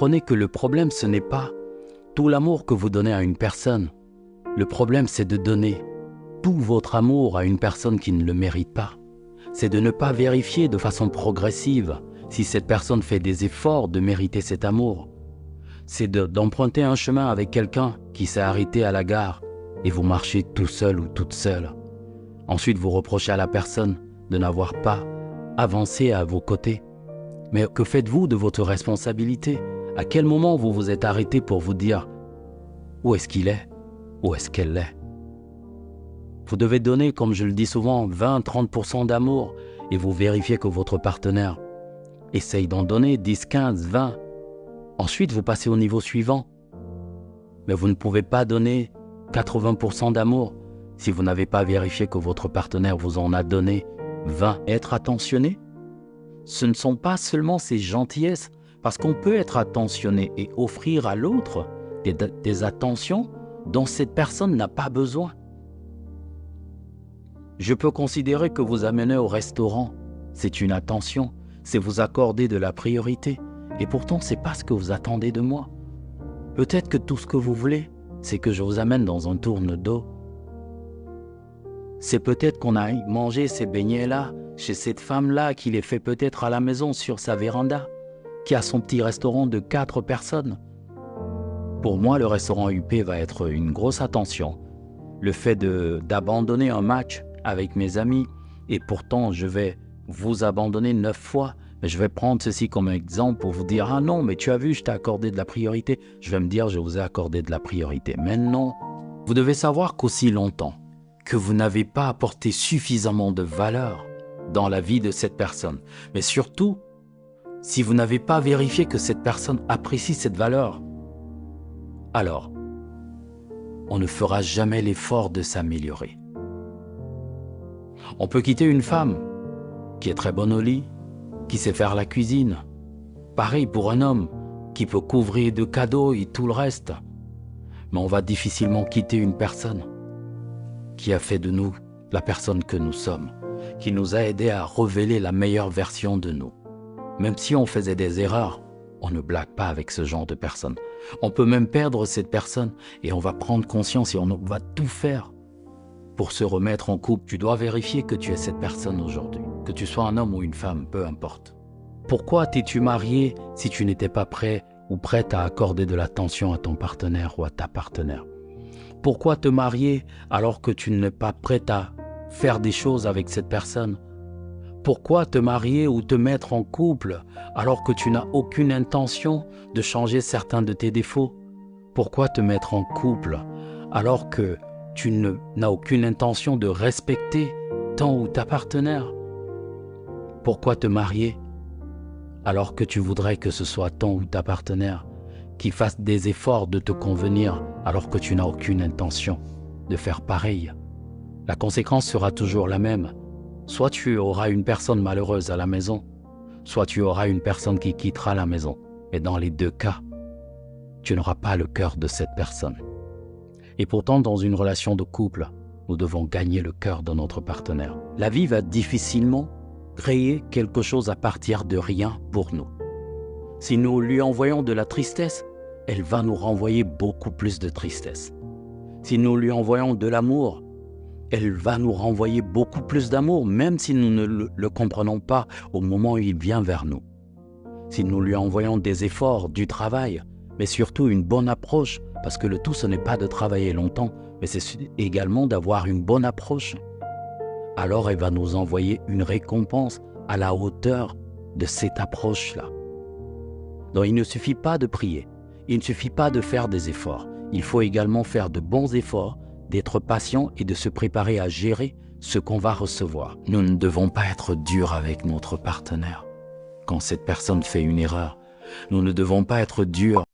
comprenez que le problème, ce n'est pas tout l'amour que vous donnez à une personne. Le problème, c'est de donner tout votre amour à une personne qui ne le mérite pas. C'est de ne pas vérifier de façon progressive si cette personne fait des efforts de mériter cet amour. C'est d'emprunter un chemin avec quelqu'un qui s'est arrêté à la gare et vous marchez tout seul ou toute seule. Ensuite, vous reprochez à la personne de n'avoir pas avancé à vos côtés. Mais que faites-vous de votre responsabilité? À quel moment vous vous êtes arrêté pour vous dire où est-ce qu'il est? Où est-ce qu'elle est? Vous devez donner, comme je le dis souvent, 20-30% d'amour et vous vérifiez que votre partenaire essaye d'en donner 10, 15, 20. Ensuite, vous passez au niveau suivant. Mais vous ne pouvez pas donner 80% d'amour si vous n'avez pas vérifié que votre partenaire vous en a donné 20. Être attentionné, ce ne sont pas seulement ces gentillesses, parce qu'on peut être attentionné et offrir à l'autre des attentions dont cette personne n'a pas besoin. Je peux considérer que vous amener au restaurant, c'est une attention, c'est vous accorder de la priorité. Et pourtant, ce n'est pas ce que vous attendez de moi. Peut-être que tout ce que vous voulez, c'est que je vous amène dans un tourne d'eau. C'est peut-être qu'on aille manger ces beignets-là chez cette femme-là qui les fait peut-être à la maison sur sa véranda, qui a son petit restaurant de 4 personnes. Pour moi, le restaurant UP va être une grosse attention. Le fait d'abandonner un match avec mes amis, et pourtant je vais vous abandonner 9 fois, mais je vais prendre ceci comme exemple pour vous dire « Ah non, mais tu as vu, je t'ai accordé de la priorité. » Je vais me dire « Je vous ai accordé de la priorité. » Mais non, vous devez savoir qu'aussi longtemps que vous n'avez pas apporté suffisamment de valeur dans la vie de cette personne, mais surtout, si vous n'avez pas vérifié que cette personne apprécie cette valeur, alors on ne fera jamais l'effort de s'améliorer. On peut quitter une femme qui est très bonne au lit, qui sait faire la cuisine. Pareil pour un homme qui peut couvrir de cadeaux et tout le reste. Mais on va difficilement quitter une personne qui a fait de nous la personne que nous sommes, qui nous a aidés à révéler la meilleure version de nous. Même si on faisait des erreurs, on ne blague pas avec ce genre de personne. On peut même perdre cette personne et on va prendre conscience et on va tout faire pour se remettre en couple. Tu dois vérifier que tu es cette personne aujourd'hui, que tu sois un homme ou une femme, peu importe. Pourquoi t'es-tu marié si tu n'étais pas prêt ou prête à accorder de l'attention à ton partenaire ou à ta partenaire? Pourquoi te marier alors que tu n'es pas prête à faire des choses avec cette personne? Pourquoi te marier ou te mettre en couple alors que tu n'as aucune intention de changer certains de tes défauts? Pourquoi te mettre en couple alors que tu n'as aucune intention de respecter ton ou ta partenaire? Pourquoi te marier alors que tu voudrais que ce soit ton ou ta partenaire qui fasse des efforts de te convenir alors que tu n'as aucune intention de faire pareil? La conséquence sera toujours la même. Soit tu auras une personne malheureuse à la maison, soit tu auras une personne qui quittera la maison. Et dans les deux cas, tu n'auras pas le cœur de cette personne. Et pourtant, dans une relation de couple, nous devons gagner le cœur de notre partenaire. La vie va difficilement créer quelque chose à partir de rien pour nous. Si nous lui envoyons de la tristesse, elle va nous renvoyer beaucoup plus de tristesse. Si nous lui envoyons de l'amour, elle va nous renvoyer beaucoup plus d'amour, même si nous ne le comprenons pas au moment où il vient vers nous. Si nous lui envoyons des efforts, du travail, mais surtout une bonne approche, parce que le tout, ce n'est pas de travailler longtemps, mais c'est également d'avoir une bonne approche, alors elle va nous envoyer une récompense à la hauteur de cette approche-là. Donc il ne suffit pas de prier, il ne suffit pas de faire des efforts, il faut également faire de bons efforts, d'être patient et de se préparer à gérer ce qu'on va recevoir. Nous ne devons pas être durs avec notre partenaire quand cette personne fait une erreur. Nous ne devons pas être durs